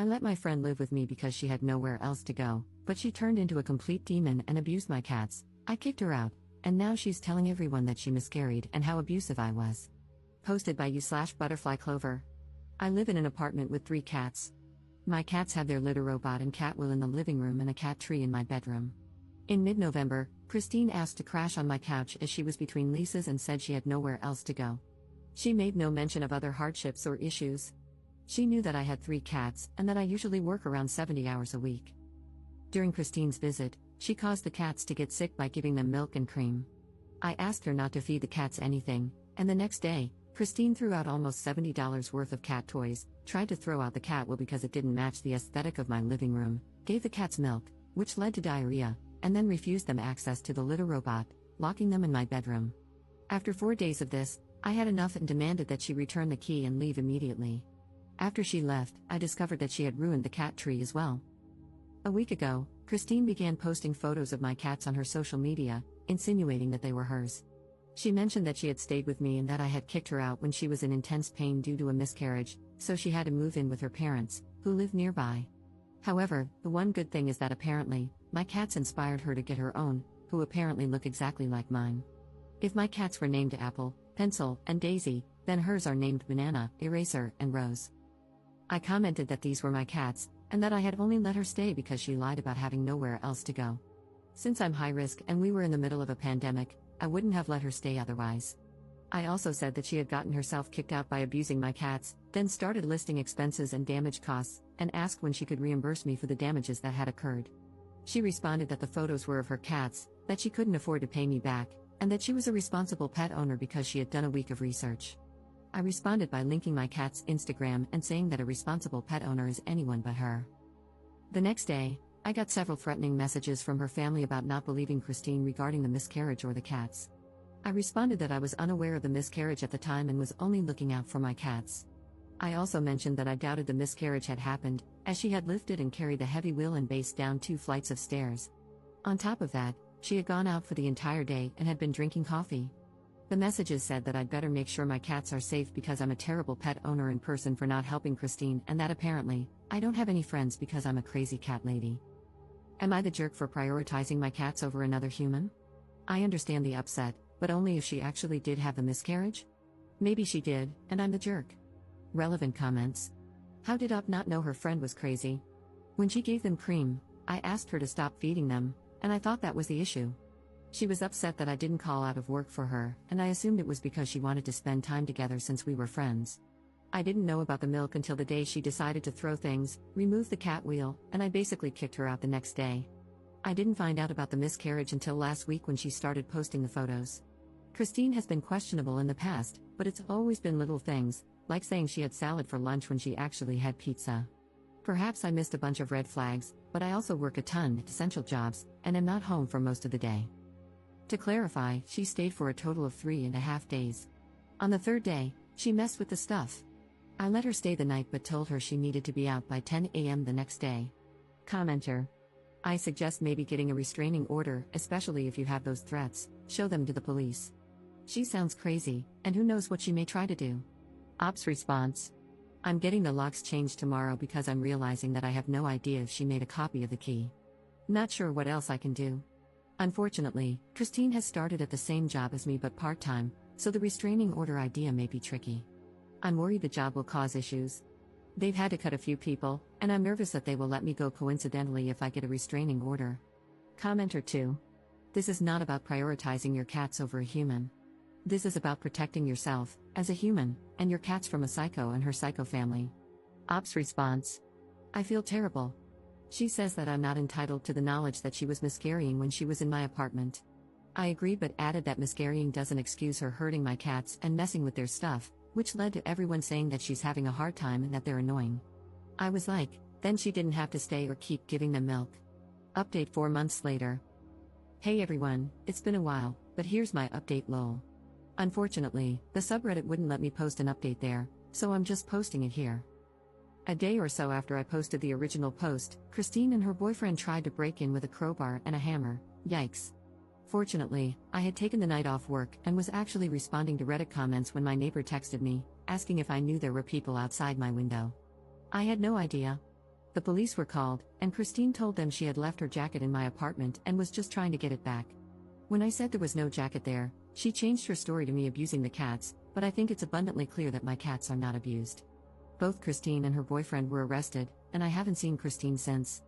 I let my friend live with me because she had nowhere else to go, but she turned into a complete demon and abused my cats. I kicked her out, and now she's telling everyone that she miscarried and how abusive I was. Posted by you/Butterfly Clover. I live in an apartment with 3 cats. My cats have their litter robot and cat wheel in the living room and a cat tree in my bedroom. In mid-November, Christine asked to crash on my couch as she was between leases and said she had nowhere else to go. She made no mention of other hardships or issues. She knew that I had 3 cats and that I usually work around 70 hours a week. During Christine's visit, she caused the cats to get sick by giving them milk and cream. I asked her not to feed the cats anything, and the next day, Christine threw out almost $70 worth of cat toys, tried to throw out the cat wheel because it didn't match the aesthetic of my living room, gave the cats milk, which led to diarrhea, and then refused them access to the litter robot, locking them in my bedroom. After 4 days of this, I had enough and demanded that she return the key and leave immediately. After she left, I discovered that she had ruined the cat tree as well. A week ago, Christine began posting photos of my cats on her social media, insinuating that they were hers. She mentioned that she had stayed with me and that I had kicked her out when she was in intense pain due to a miscarriage, so she had to move in with her parents, who live nearby. However, the one good thing is that apparently, my cats inspired her to get her own, who apparently look exactly like mine. If my cats were named Apple, Pencil, and Daisy, then hers are named Banana, Eraser, and Rose. I commented that these were my cats, and that I had only let her stay because she lied about having nowhere else to go. Since I'm high risk and we were in the middle of a pandemic, I wouldn't have let her stay otherwise. I also said that she had gotten herself kicked out by abusing my cats, then started listing expenses and damage costs, and asked when she could reimburse me for the damages that had occurred. She responded that the photos were of her cats, that she couldn't afford to pay me back, and that she was a responsible pet owner because she had done a week of research. I responded by linking my cat's Instagram and saying that a responsible pet owner is anyone but her. The next day, I got several threatening messages from her family about not believing Christine regarding the miscarriage or the cats. I responded that I was unaware of the miscarriage at the time and was only looking out for my cats. I also mentioned that I doubted the miscarriage had happened, as she had lifted and carried the heavy wheel and base down 2 flights of stairs. On top of that, she had gone out for the entire day and had been drinking coffee. The messages said that I'd better make sure my cats are safe because I'm a terrible pet owner in person for not helping Christine, and that apparently, I don't have any friends because I'm a crazy cat lady. Am I the jerk for prioritizing my cats over another human? I understand the upset, but only if she actually did have the miscarriage? Maybe she did, and I'm the jerk. Relevant comments. How did Up not know her friend was crazy? When she gave them cream, I asked her to stop feeding them, and I thought that was the issue. She was upset that I didn't call out of work for her, and I assumed it was because she wanted to spend time together since we were friends. I didn't know about the milk until the day she decided to throw things, remove the cat wheel, and I basically kicked her out the next day. I didn't find out about the miscarriage until last week when she started posting the photos. Christine has been questionable in the past, but it's always been little things, like saying she had salad for lunch when she actually had pizza. Perhaps I missed a bunch of red flags, but I also work a ton, essential jobs, and am not home for most of the day. To clarify, she stayed for a total of 3.5 days. On the 3rd day, she messed with the stuff. I let her stay the night but told her she needed to be out by 10 a.m. the next day. Commenter. I suggest maybe getting a restraining order, especially if you have those threats, show them to the police. She sounds crazy, and who knows what she may try to do. Ops response. I'm getting the locks changed tomorrow because I'm realizing that I have no idea if she made a copy of the key. Not sure what else I can do. Unfortunately, Christine has started at the same job as me but part-time, so the restraining order idea may be tricky. I'm worried the job will cause issues. They've had to cut a few people, and I'm nervous that they will let me go coincidentally if I get a restraining order. Commenter 2. This is not about prioritizing your cats over a human. This is about protecting yourself, as a human, and your cats from a psycho and her psycho family. Ops response. I feel terrible. She says that I'm not entitled to the knowledge that she was miscarrying when she was in my apartment. I agreed but added that miscarrying doesn't excuse her hurting my cats and messing with their stuff, which led to everyone saying that she's having a hard time and that they're annoying. I was like, then she didn't have to stay or keep giving them milk. Update 4 months later. Hey everyone, it's been a while, but here's my update lol. Unfortunately, the subreddit wouldn't let me post an update there, so I'm just posting it here. A day or so after I posted the original post, Christine and her boyfriend tried to break in with a crowbar and a hammer. Yikes. Fortunately, I had taken the night off work and was actually responding to Reddit comments when my neighbor texted me, asking if I knew there were people outside my window. I had no idea. The police were called, and Christine told them she had left her jacket in my apartment and was just trying to get it back. When I said there was no jacket there, she changed her story to me abusing the cats, but I think it's abundantly clear that my cats are not abused. Both Christine and her boyfriend were arrested, and I haven't seen Christine since.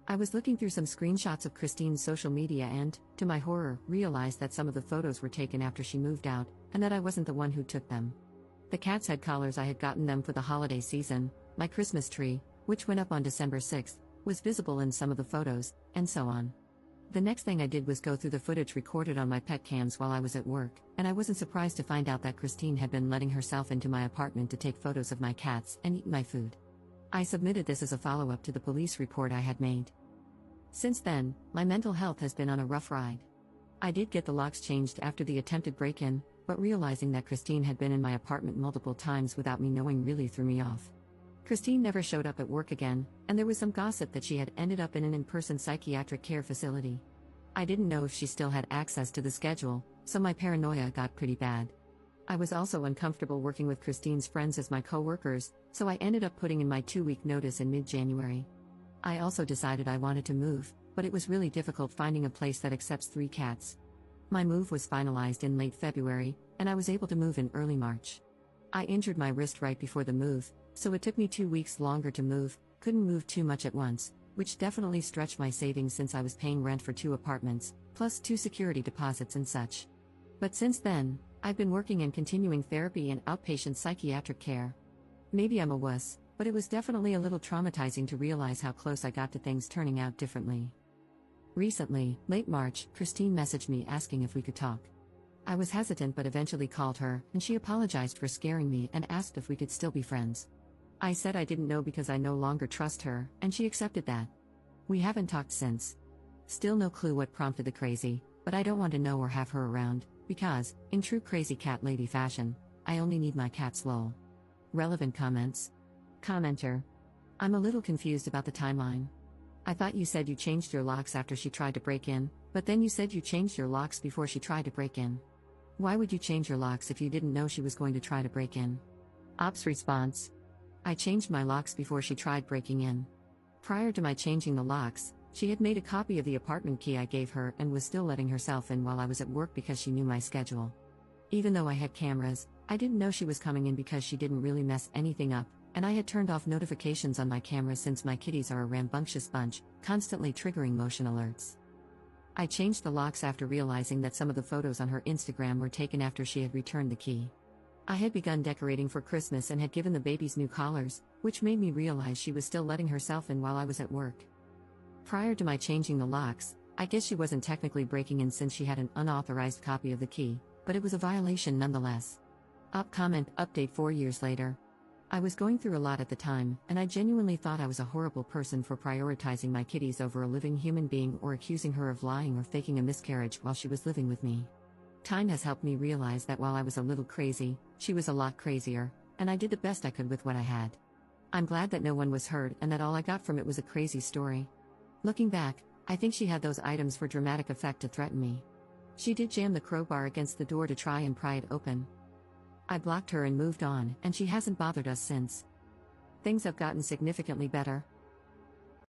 I was looking through some screenshots of Christine's social media and, to my horror, realized that some of the photos were taken after she moved out, and that I wasn't the one who took them. The cats had collars I had gotten them for the holiday season, my Christmas tree, which went up on December 6th, was visible in some of the photos, and so on. The next thing I did was go through the footage recorded on my pet cams while I was at work, and I wasn't surprised to find out that Christine had been letting herself into my apartment to take photos of my cats and eat my food. I submitted this as a follow-up to the police report I had made. Since then, my mental health has been on a rough ride. I did get the locks changed after the attempted break-in, but realizing that Christine had been in my apartment multiple times without me knowing really threw me off. Christine never showed up at work again, and there was some gossip that she had ended up in an in-person psychiatric care facility. I didn't know if she still had access to the schedule, so my paranoia got pretty bad. I was also uncomfortable working with Christine's friends as my co-workers, so I ended up putting in my 2-week notice in mid-January. I also decided I wanted to move, but it was really difficult finding a place that accepts 3 cats. My move was finalized in late February, and I was able to move in early March. I injured my wrist right before the move, so it took me 2 weeks longer to move, couldn't move too much at once, which definitely stretched my savings since I was paying rent for 2 apartments, plus 2 security deposits and such. But since then, I've been working and continuing therapy and outpatient psychiatric care. Maybe I'm a wuss, but it was definitely a little traumatizing to realize how close I got to things turning out differently. Recently, late March, Christine messaged me asking if we could talk. I was hesitant but eventually called her, and she apologized for scaring me and asked if we could still be friends. I said I didn't know because I no longer trust her, and she accepted that. We haven't talked since. Still no clue what prompted the crazy, but I don't want to know or have her around, because, in true crazy cat lady fashion, I only need my cats lol. Relevant comments. Commenter. I'm a little confused about the timeline. I thought you said you changed your locks after she tried to break in, but then you said you changed your locks before she tried to break in. Why would you change your locks if you didn't know she was going to try to break in? Ops response. I changed my locks before she tried breaking in. Prior to my changing the locks, she had made a copy of the apartment key I gave her and was still letting herself in while I was at work because she knew my schedule. Even though I had cameras, I didn't know she was coming in because she didn't really mess anything up, and I had turned off notifications on my cameras since my kitties are a rambunctious bunch, constantly triggering motion alerts. I changed the locks after realizing that some of the photos on her Instagram were taken after she had returned the key. I had begun decorating for Christmas and had given the babies new collars, which made me realize she was still letting herself in while I was at work. Prior to my changing the locks, I guess she wasn't technically breaking in since she had an unauthorized copy of the key, but it was a violation nonetheless. Comment update 4 years later. I was going through a lot at the time, and I genuinely thought I was a horrible person for prioritizing my kitties over a living human being or accusing her of lying or faking a miscarriage while she was living with me. Time has helped me realize that while I was a little crazy, she was a lot crazier, and I did the best I could with what I had. I'm glad that no one was hurt and that all I got from it was a crazy story. Looking back, I think she had those items for dramatic effect to threaten me. She did jam the crowbar against the door to try and pry it open. I blocked her and moved on, and she hasn't bothered us since. Things have gotten significantly better.